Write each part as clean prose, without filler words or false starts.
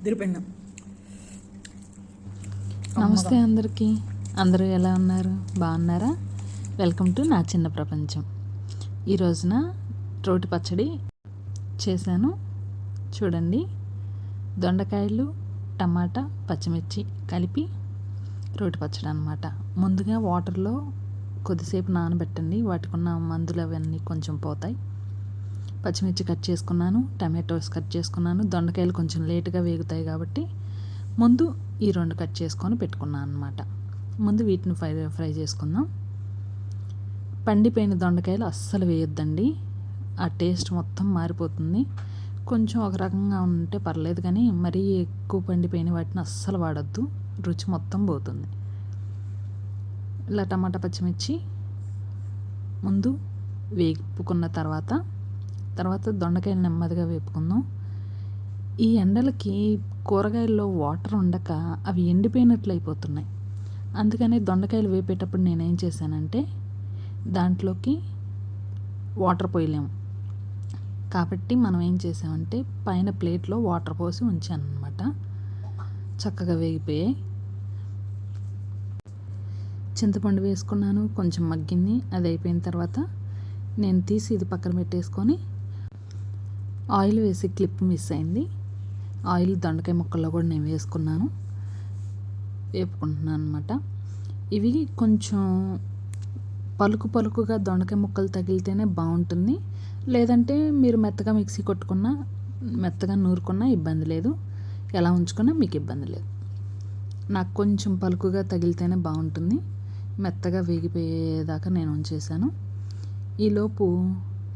అదిరిపోయింది. నమస్తే అందరికీ. అందరూ ఎలా ఉన్నారు? బాగున్నారా? వెల్కమ్ టు నా చిన్న ప్రపంచం. ఈ రోజున రోటి పచ్చడి చేశాను. చూడండి, దొండకాయలు, టమాటా, పచ్చిమిర్చి కలిపి రోటి పచ్చడి అన్నమాట. ముందుగా వాటర్లో కొద్దిసేపు నానబెట్టండి, వాటికి ఉన్న మందులు అవన్నీ కొంచెం పోతాయి. పచ్చిమిర్చి కట్ చేసుకున్నాను, టమాటోస్ కట్ చేసుకున్నాను. దొండకాయలు కొంచెం లేటుగా వేగుతాయి కాబట్టి ముందు ఈ రెండు కట్ చేసుకొని పెట్టుకున్నాను అన్నమాట. ముందు వీటిని ఫ్రై చేసుకుందాం. పండిపోయిన దొండకాయలు అస్సలు వేయొద్దండి, ఆ టేస్ట్ మొత్తం మారిపోతుంది. కొంచెం ఒక రకంగా ఉంటే పర్లేదు, కానీ మరీ ఎక్కువ పండిపోయిన వాటిని అస్సలు వాడద్దు, రుచి మొత్తం పోతుంది. ఇలా టమాటా పచ్చిమిర్చి ముందు వేపుకున్న తర్వాత దొండకాయలు నెమ్మదిగా వేపుకుందాం. ఈ ఎండలకి కూరగాయల్లో వాటర్ ఉండక అవి ఎండిపోయినట్లు అయిపోతున్నాయి. అందుకని దొండకాయలు వేపేటప్పుడు నేనేం చేశానంటే, దాంట్లోకి వాటర్ పోయలేము కాబట్టి మనం ఏం చేసామంటే పైన ప్లేట్లో వాటర్ పోసి ఉంచాను అన్నమాట. చక్కగా వేగిపోయాయి. చింతపండు వేసుకున్నాను, కొంచెం మగ్గింది. అది అయిపోయిన తర్వాత నేను తీసి ఇది పక్కన పెట్టేసుకొని ఆయిల్ వేసి క్లిప్ మిస్ అయింది. ఆయిల్ దొండకాయ ముక్కల్లో కూడా నేను వేసుకున్నాను, వేపుకుంటున్నాను అనమాట. ఇవి కొంచెం పలుకుగా దొండకాయ ముక్కలు తగిలితేనే బాగుంటుంది. లేదంటే మీరు మెత్తగా మిక్సీ కొట్టుకున్నా, మెత్తగా నూరుకున్నా ఇబ్బంది లేదు, ఎలా ఉంచుకున్నా మీకు ఇబ్బంది లేదు. నాకు కొంచెం పలుకుగా తగిలితేనే బాగుంటుంది. మెత్తగా వేగిపోయేదాకా నేను ఉంచేసాను. ఈలోపు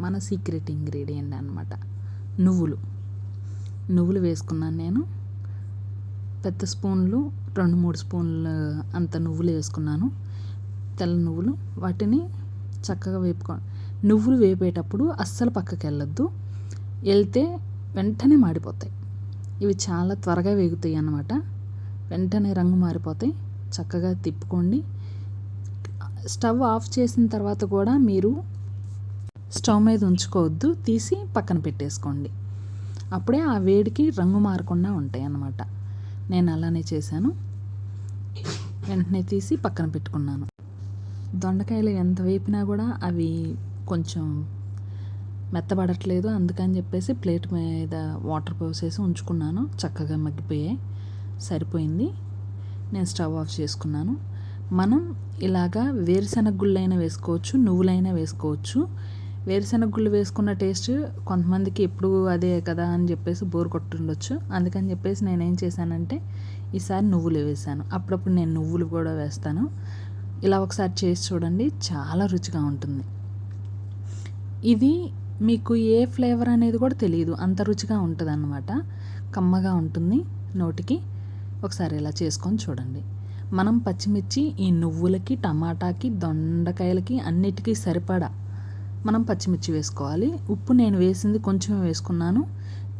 మన సీక్రెట్ ఇంగ్రీడియంట్ అన్నమాట, నువ్వులు వేసుకున్నాను నేను. పెద్ద స్పూన్లు 2-3 స్పూన్లు అంత నువ్వులు వేసుకున్నాను, తెల్ల నువ్వులు. వాటిని చక్కగా నువ్వులు వేపేటప్పుడు అస్సలు పక్కకి వెళ్ళొద్దు, వెళ్తే వెంటనే మాడిపోతాయి. ఇవి చాలా త్వరగా వేగుతాయి అన్నమాట, వెంటనే రంగు మారిపోతాయి. చక్కగా తిప్పుకోండి. స్టవ్ ఆఫ్ చేసిన తర్వాత కూడా మీరు స్టవ్ మీద ఉంచుకోవద్దు, తీసి పక్కన పెట్టేసుకోండి. అప్పుడే ఆ వేడికి రంగు మారకుండా ఉంటాయి అన్నమాట. నేను అలానే చేశాను, వెంటనే తీసి పక్కన పెట్టుకున్నాను. దొండకాయలు ఎంత వేపినా కూడా అవి కొంచెం మెత్తబడట్లేదు, అందుకని చెప్పేసి ప్లేట్ మీద వాటర్ పోసేసి ఉంచుకున్నాను. చక్కగా మగ్గిపోయాయి, సరిపోయింది. నేను స్టవ్ ఆఫ్ చేసుకున్నాను. మనం ఇలాగా వేరుశనగ గుళ్ళైనా వేసుకోవచ్చు, నువ్వులైనా వేసుకోవచ్చు. వేరుశనగ గుళ్ళు వేసుకున్న టేస్ట్ కొంతమందికి ఎప్పుడు అదే కదా అని చెప్పేసి బోర్ కొట్టుండొచ్చు. అందుకని చెప్పేసి నేనేం చేశానంటే ఈసారి నువ్వులు వేసాను. అప్పుడప్పుడు నేను నువ్వులు కూడా వేస్తాను. ఇలా ఒకసారి చేసి చూడండి, చాలా రుచిగా ఉంటుంది. ఇది మీకు ఏ ఫ్లేవర్ అనేది కూడా తెలియదు, అంత రుచిగా ఉంటుంది అన్నమాట. కమ్మగా ఉంటుంది నోటికి. ఒకసారి ఇలా చేసుకొని చూడండి. మనం పచ్చిమిర్చి ఈ నువ్వులకి, టమాటాకి, దొండకాయలకి అన్నిటికీ సరిపడా మనం పచ్చిమిర్చి వేసుకోవాలి. ఉప్పు నేను వేసింది కొంచెం వేసుకున్నాను,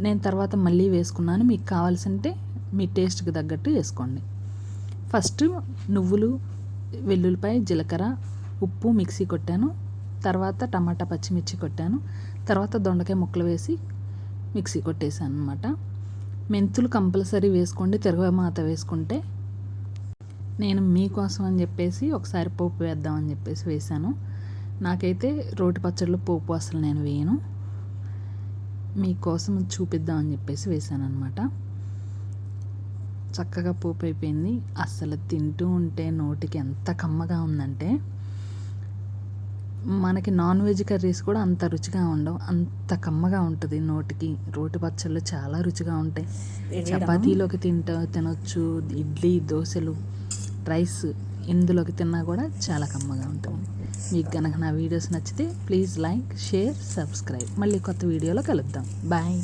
నేను తర్వాత మళ్ళీ వేసుకున్నాను. మీకు కావాల్సింటే మీ టేస్ట్కి తగ్గట్టు వేసుకోండి. ఫస్ట్ నువ్వులు, వెల్లుల్లిపాయ, జీలకర్ర, ఉప్పు మిక్సీ కొట్టాను. తర్వాత టమాటా పచ్చిమిర్చి కొట్టాను. తర్వాత దొండకాయ ముక్కలు వేసి మిక్సీ కొట్టేసాను అన్నమాట. మెంతులు కంపల్సరీ వేసుకోండి, తిరగమాత వేసుకుంటే. నేను మీకోసం అని చెప్పేసి ఒకసారి పోపు వేద్దామని చెప్పేసి వేసాను. నాకైతే రోటి పచ్చడిలో పోపు అసలు నేను వేయను, మీకోసం చూపిద్దామని చెప్పేసి వేసాను అనమాట. చక్కగా పోపు అయిపోయింది. అస్సలు తింటూ ఉంటే నోటికి ఎంత కమ్మగా ఉందంటే, మనకి నాన్ వెజ్ కర్రీస్ కూడా అంత రుచిగా ఉండవు, అంత కమ్మగా ఉంటుంది నోటికి. రోటి పచ్చళ్ళు చాలా రుచిగా ఉంటాయి. చపాతీలోకి తినొచ్చు, ఇడ్లీ, దోశలు, రైస్ ఇందులోకి తిన్నా కూడా చాలా కమ్మగా ఉంటుంది. మీకు కనుక నా వీడియోస్ నచ్చితే ప్లీజ్ లైక్, షేర్, సబ్స్క్రైబ్. మళ్ళీ కొత్త వీడియోలో కలుద్దాం. బాయ్.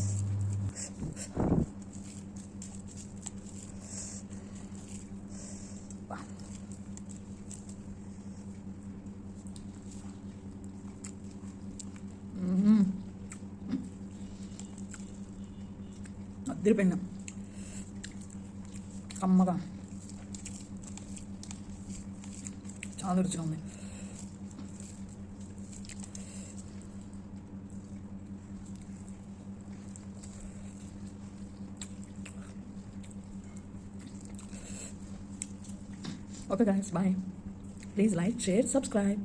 అదిరిపోయింది, కమ్మగా, చాలా రుచిగా ఉంది. Okay guys bye. Please like, share, subscribe.